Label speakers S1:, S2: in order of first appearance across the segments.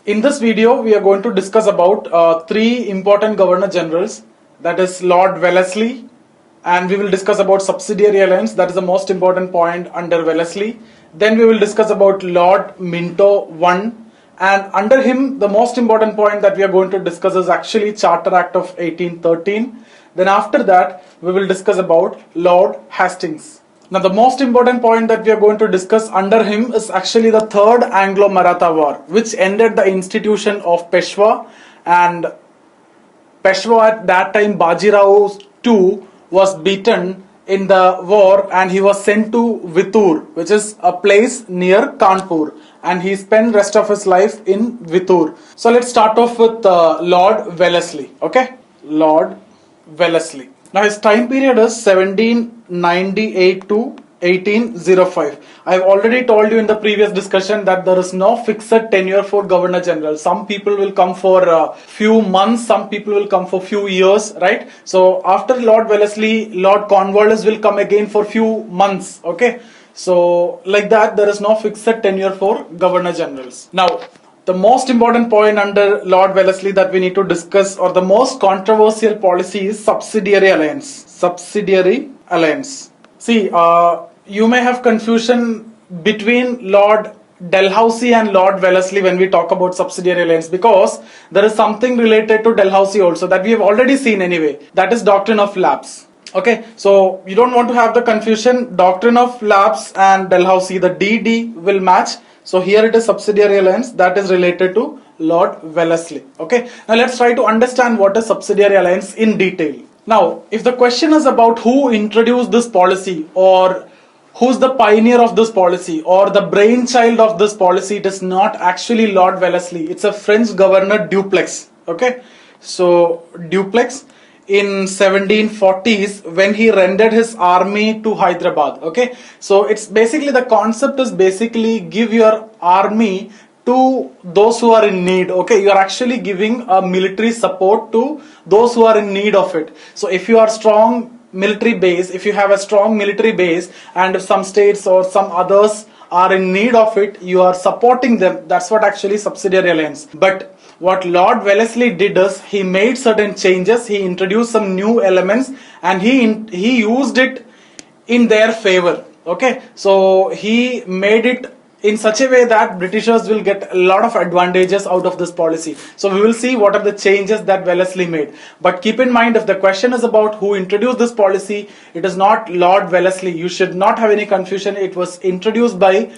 S1: In this video, we are going to discuss about three important Governor Generals, that is Lord Wellesley, and we will discuss about subsidiary alliance, that is the most important point under Wellesley. Then we will discuss about Lord Minto I, and under him the most important point that we are going to discuss is actually Charter Act of 1813. Then after that we will discuss about Lord Hastings. Now the most important point that we are going to discuss under him is actually the Third Anglo-Maratha War, which ended the institution of Peshwa, and Peshwa at that time, Bajirao II, was beaten in the war and he was sent to Vittur, which is a place near Kanpur, and he spent rest of his life in Vittur. So let's start off with Lord Wellesley. Okay, Lord Wellesley. Now his time period is 1798 to 1805. I have already told you in the previous discussion that there is no fixed tenure for Governor General. Some people will come for a few months, some people will come for few years, right? So after Lord Wellesley, Lord Cornwallis will come again for few months. Okay, so like that, there is no fixed tenure for Governor Generals. Now the most important point under Lord Wellesley that we need to discuss, or the most controversial policy, is subsidiary alliance. Subsidiary alliance. See, you may have confusion between Lord Dalhousie and Lord Wellesley when we talk about subsidiary alliance, because there is something related to Dalhousie also that we have already seen anyway. That is doctrine of lapse. Okay, so you don't want to have the confusion. Doctrine of lapse and Dalhousie, the DD will match. So here it is subsidiary alliance that is related to Lord Wellesley. Okay, now let's try to understand what is subsidiary alliance in detail. Now, if the question is about who introduced this policy, or who's the pioneer of this policy, or the brainchild of this policy, it is not actually Lord Wellesley. It's a French governor, Dupleix. Okay, so Dupleix in 1740s, when he rendered his army to Hyderabad. Okay, so it's basically, the concept is basically give your army to those who are in need. Okay, you are actually giving a military support to those who are in need of it. So if you are strong military base, if you have a strong military base, and if some states or some others are in need of it, you are supporting them. That's what actually subsidiary alliance. But what Lord Wellesley did is he made certain changes, he introduced some new elements, and he used it in their favor. Okay, so he made it in such a way that Britishers will get a lot of advantages out of this policy. So we will see what are the changes that Wellesley made. But keep in mind, if the question is about who introduced this policy, it is not Lord Wellesley. You should not have any confusion. It was introduced by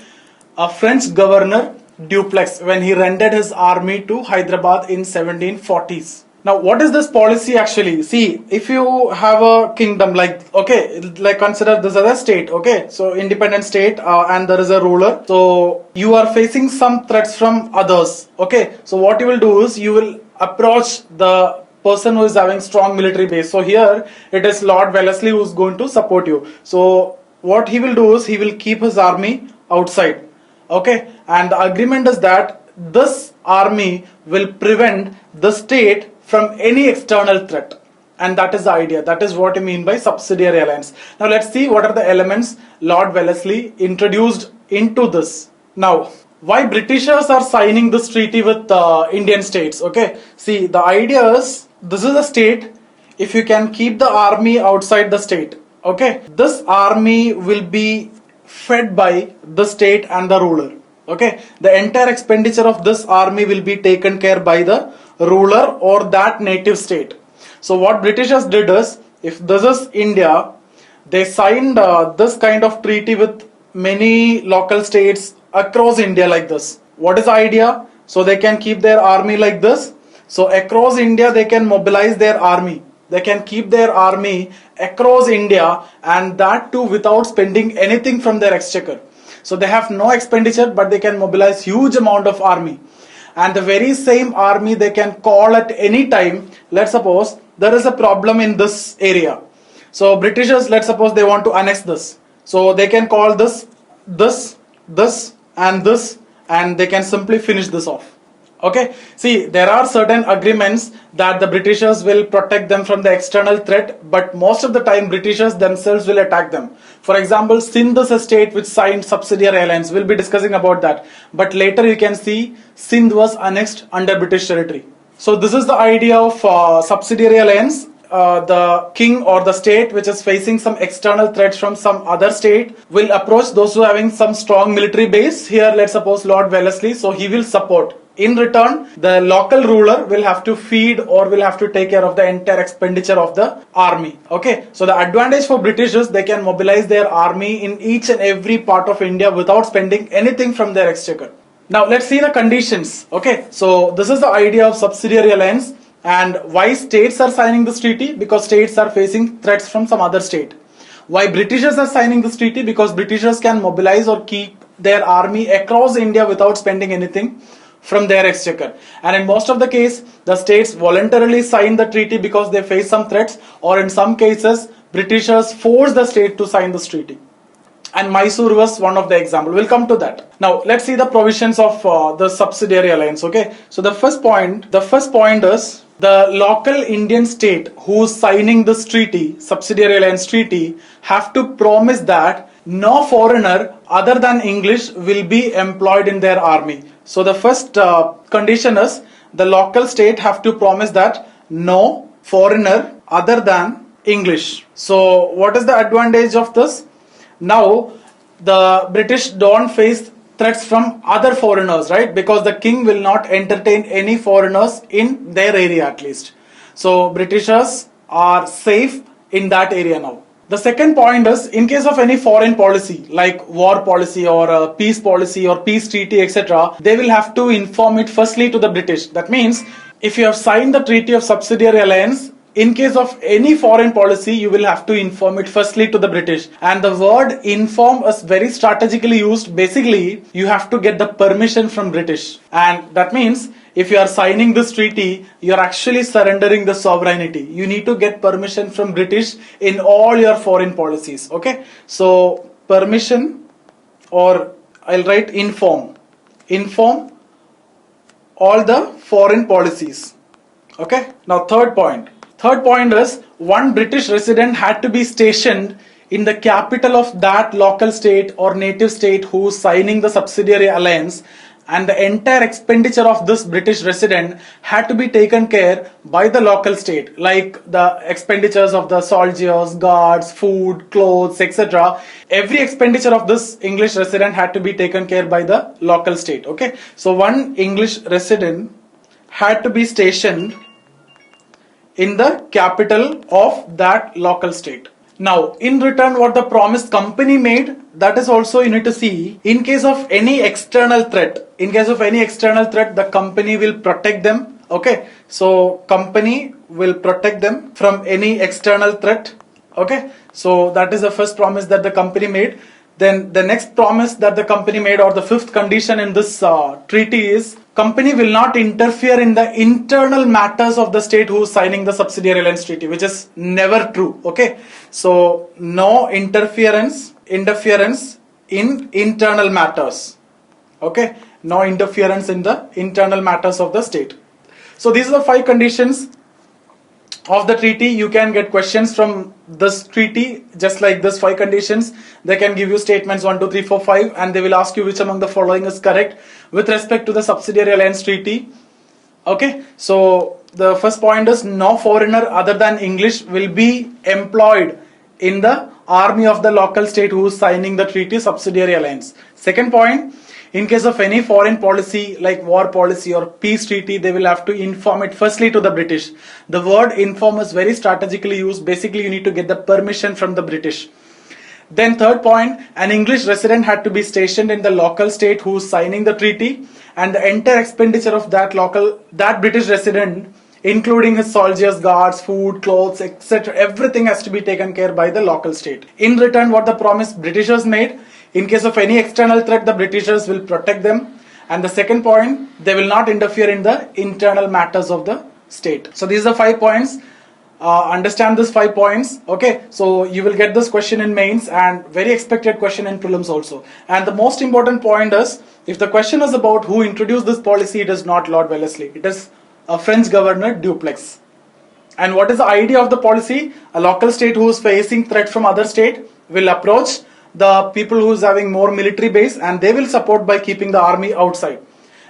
S1: a French governor, Dupleix, when he rendered his army to Hyderabad in 1740s. Now, what is this policy actually? See, if you have a kingdom, like, okay, like consider this as a state, okay, so independent state, and there is a ruler. So you are facing some threats from others. Okay, so what you will do is you will approach the person who is having strong military base. So here it is Lord Wellesley who is going to support you. So what he will do is he will keep his army outside. Okay, and the agreement is that this army will prevent the state from any external threat, and that is the idea. That is what I mean by subsidiary alliance. Now let's see what are the elements Lord Wellesley introduced into this. Now, why Britishers are signing this treaty with Indian states? Okay, see, the idea is, this is a state. If you can keep the army outside the state, okay, this army will be fed by the state and the ruler. Okay, the entire expenditure of this army will be taken care by the ruler or that native state. So what Britishers did is, if this is India, they signed this kind of treaty with many local states across India like this. What is the idea? So they can keep their army like this. So across India they can mobilize their army. They can keep their army across India, and that too without spending anything from their exchequer. So they have no expenditure, but they can mobilize huge amount of army. And the very same army they can call at any time. Let's suppose there is a problem in this area. So Britishers, let's suppose they want to annex this. So they can call this, and this, and they can simply finish this off. Okay, see, there are certain agreements that the Britishers will protect them from the external threat, but most of the time Britishers themselves will attack them. For example, Sindh is a state which signed subsidiary alliance. We'll be discussing about that. But later you can see Sindh was annexed under British territory. So this is the idea of subsidiary alliance. The king or the state which is facing some external threats from some other state will approach those who are having some strong military base. Here, let's suppose Lord Wellesley, so he will support. In return, the local ruler will have to feed or will have to take care of the entire expenditure of the army. Okay, so the advantage for British is they can mobilize their army in each and every part of India without spending anything from their exchequer. Now let's see the conditions. Okay, so this is the idea of subsidiary alliance. And why states are signing this treaty? Because states are facing threats from some other state. Why Britishers are signing this treaty? Because Britishers can mobilize or keep their army across India without spending anything from their exchequer. And in most of the case, the states voluntarily sign the treaty because they face some threats, or in some cases, Britishers force the state to sign this treaty. And Mysore was one of the example. We'll come to that. Now, let's see the provisions of the subsidiary alliance. Okay, so the first point is the local Indian state who's signing this treaty, subsidiary alliance treaty, have to promise that no foreigner other than English will be employed in their army. So the first condition is the local state have to promise that no foreigner other than English. So what is the advantage of this? Now the British don't face threats from other foreigners, right? Because the king will not entertain any foreigners in their area at least. So Britishers are safe in that area now. The second point is, in case of any foreign policy like war policy or peace policy or peace treaty, etc., they will have to inform it firstly to the British. That means if you have signed the treaty of subsidiary alliance, in case of any foreign policy, you will have to inform it firstly to the British. And the word inform is very strategically used. Basically, you have to get the permission from British. And that means if you are signing this treaty, you are actually surrendering the sovereignty. You need to get permission from British in all your foreign policies. Okay, so permission, or I'll write inform all the foreign policies. Okay, now third point is one British resident had to be stationed in the capital of that local state or native state who is signing the subsidiary alliance, and the entire expenditure of this British resident had to be taken care by the local state, like the expenditures of the soldiers, guards, food, clothes, etc. Every expenditure of this English resident had to be taken care by the local state. Okay, so one English resident had to be stationed in the capital of that local state. Now, in return, what the promised company made, that is also you need to see. In case of any external threat, the company will protect them. Okay, so company will protect them from any external threat. Okay, so that is the first promise that the company made. Then the next promise that the company made, or the fifth condition in this treaty, is company will not interfere in the internal matters of the state who is signing the subsidiary alliance treaty, which is never true. Okay, so no interference in internal matters. Okay, no interference in the internal matters of the state. So these are the 5 conditions of the treaty. You can get questions from this treaty just like this 5 conditions. They can give you statements 1, 2, 3, 4, 5, and they will ask you which among the following is correct with respect to the subsidiary alliance treaty. Okay, so the first point is no foreigner other than English will be employed in the army of the local state who is signing the treaty subsidiary alliance. Second point, in case of any foreign policy like war policy or peace treaty, they will have to inform it firstly to the British. The word inform is very strategically used. Basically, you need to get the permission from the British. Then third point, an English resident had to be stationed in the local state who is signing the treaty, and the entire expenditure of that British resident, including his soldiers, guards, food, clothes, etc., everything has to be taken care by the local state. In return, what the promise Britishers made, in case of any external threat, the Britishers will protect them. And the second point, they will not interfere in the internal matters of the state. So these are 5 points Understand this 5 points. Okay, so you will get this question in mains and very expected question in prelims also. And the most important point is, if the question is about who introduced this policy, it is not Lord Wellesley. It is a French governor, Dupleix. And what is the idea of the policy? A local state who is facing threat from other state will approach the people who is having more military base, and they will support by keeping the army outside.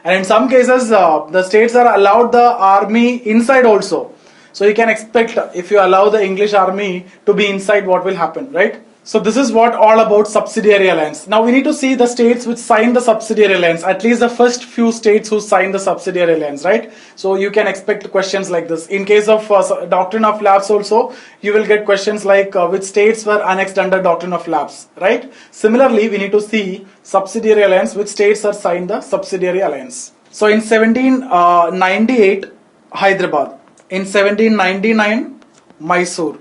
S1: And in some cases, the states are allowed the army inside also. So you can expect, if you allow the English army to be inside, what will happen, right? So this is what all about subsidiary alliance. Now we need to see the states which sign the subsidiary alliance, at least the first few states who sign the subsidiary alliance, right? So you can expect questions like this. In case of doctrine of lapse also, you will get questions like which states were annexed under doctrine of lapse, right? Similarly, we need to see subsidiary alliance, which states are signed the subsidiary alliance. So in 1798, Hyderabad. In 1799, Mysore.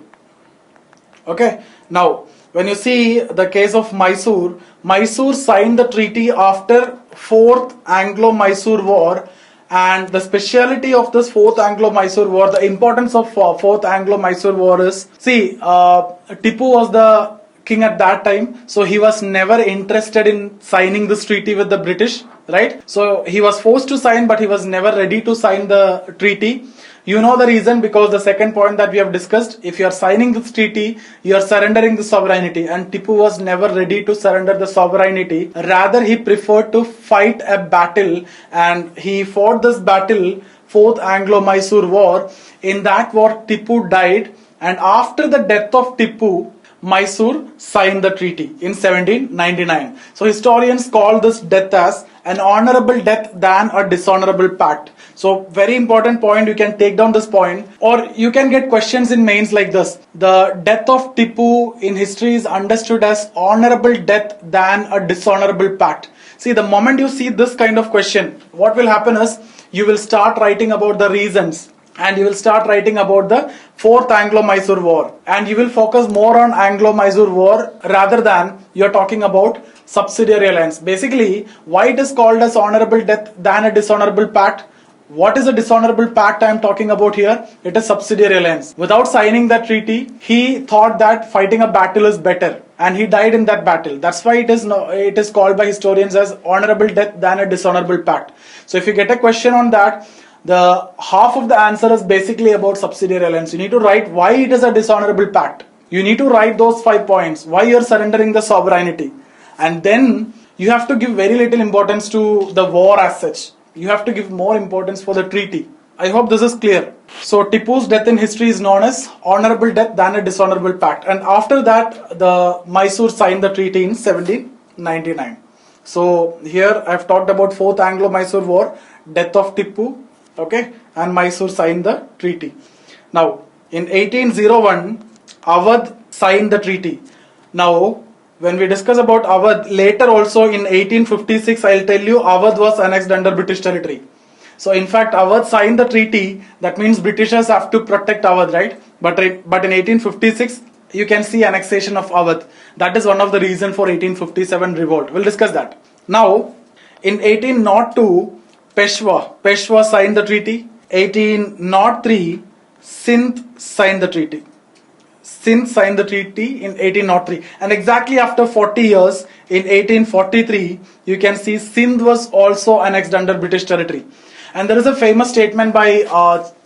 S1: Okay, now when you see the case of Mysore, Mysore signed the treaty after 4th Anglo-Mysore War, and the speciality of this 4th Anglo-Mysore War, the importance of 4th Anglo-Mysore War is, see, Tipu was the king at that time, so he was never interested in signing this treaty with the British, right? So he was forced to sign, but he was never ready to sign the treaty. You know the reason, because the second point that we have discussed, if you are signing this treaty, you are surrendering the sovereignty, and Tipu was never ready to surrender the sovereignty. Rather, he preferred to fight a battle, and he fought this battle, 4th Anglo-Mysore War. In that war, Tipu died, and after the death of Tipu, Mysore signed the treaty in 1799. So historians call this death as an honorable death than a dishonorable pact. So very important point, you can take down this point, or you can get questions in mains like this. The death of Tipu in history is understood as honorable death than a dishonorable pact. See, the moment you see this kind of question, what will happen is, you will start writing about the reasons, and you will start writing about the 4th Anglo-Mysore War, and you will focus more on Anglo-Mysore War rather than you're talking about subsidiary alliance. Basically, why it is called as honorable death than a dishonorable pact? What is a dishonorable pact I am talking about here? It is subsidiary alliance. Without signing that treaty, he thought that fighting a battle is better, and he died in that battle. That's why it is called by historians as honorable death than a dishonorable pact. So if you get a question on that, the half of the answer is basically about subsidiary alliance. You need to write why it is a dishonorable pact. You need to write those 5 points, why you are surrendering the sovereignty, and then you have to give very little importance to the war as such. You have to give more importance for the treaty. I hope this is clear. So Tipu's death in history is known as honorable death than a dishonorable pact, and after that the Mysore signed the treaty in 1799. So here I have talked about 4th Anglo-Mysore War, death of Tipu, okay, and Mysore signed the treaty. Now in 1801, Awadh signed the treaty. Now when we discuss about Awadh later also in 1856, I'll tell you Awadh was annexed under British territory. So in fact, Awadh signed the treaty. That means Britishers have to protect Awadh, right? But in 1856, you can see annexation of Awadh. That is one of the reasons for 1857 revolt. We'll discuss that. Now in 1802, Peshwa signed the treaty. 1803, Sindh signed the treaty. Sindh signed the treaty in 1803, and exactly after 40 years, in 1843, you can see Sindh was also annexed under British territory. And there is a famous statement by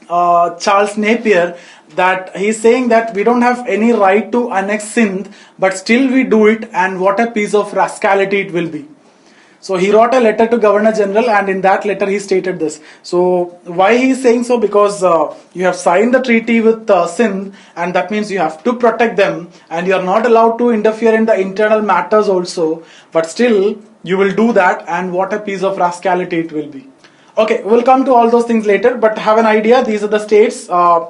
S1: Charles Napier, that he's saying that we don't have any right to annex Sindh, but still we do it, and what a piece of rascality it will be. So he wrote a letter to Governor General, and in that letter he stated this. So why he is saying so? Because you have signed the treaty with Sindh, and that means you have to protect them, and you are not allowed to interfere in the internal matters also, but still you will do that, and what a piece of rascality it will be. Okay, we'll come to all those things later, but have an idea, these are the states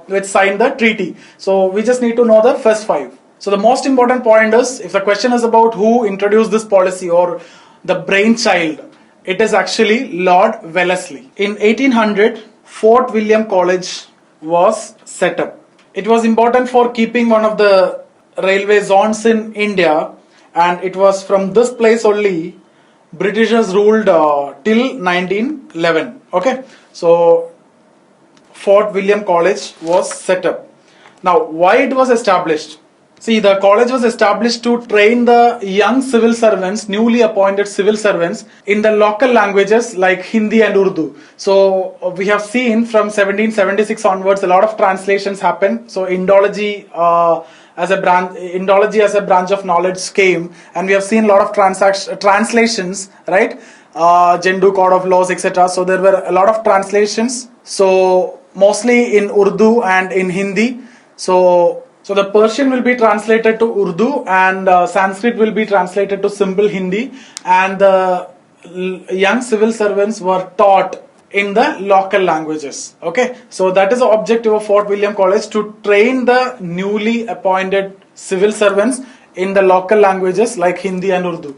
S1: which signed the treaty. So we just need to know the first 5. So the most important point is, if the question is about who introduced this policy or the brainchild, it is actually Lord Wellesley. In 1800, Fort William College was set up. It was important for keeping one of the railway zones in India, and it was from this place only Britishers ruled till 1911. Okay, so Fort William College was set up. Now, why it was established? See, the college was established to train the young civil servants, newly appointed civil servants, in the local languages like Hindi and Urdu. So, we have seen from 1776 onwards, a lot of translations happen. So, Indology as a branch of knowledge came, and we have seen a lot of translations, right? Jendu Code of Laws, etc. So, there were a lot of translations. So, mostly in Urdu and in Hindi. So the Persian will be translated to Urdu, and Sanskrit will be translated to simple Hindi, and the young civil servants were taught in the local languages. Okay, so that is the objective of Fort William College, to train the newly appointed civil servants in the local languages like Hindi and Urdu.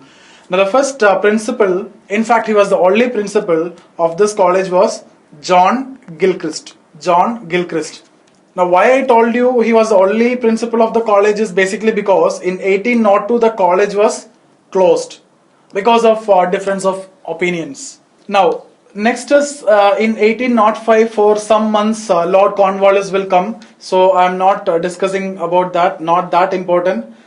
S1: Now the first principal, in fact he was the only principal of this college, was John Gilchrist. John Gilchrist. Now, why I told you he was the only principal of the college is basically because in 1802 the college was closed because of difference of opinions. Now, next is in 1805, for some months Lord Cornwallis will come. So I am not discussing about that, not that important.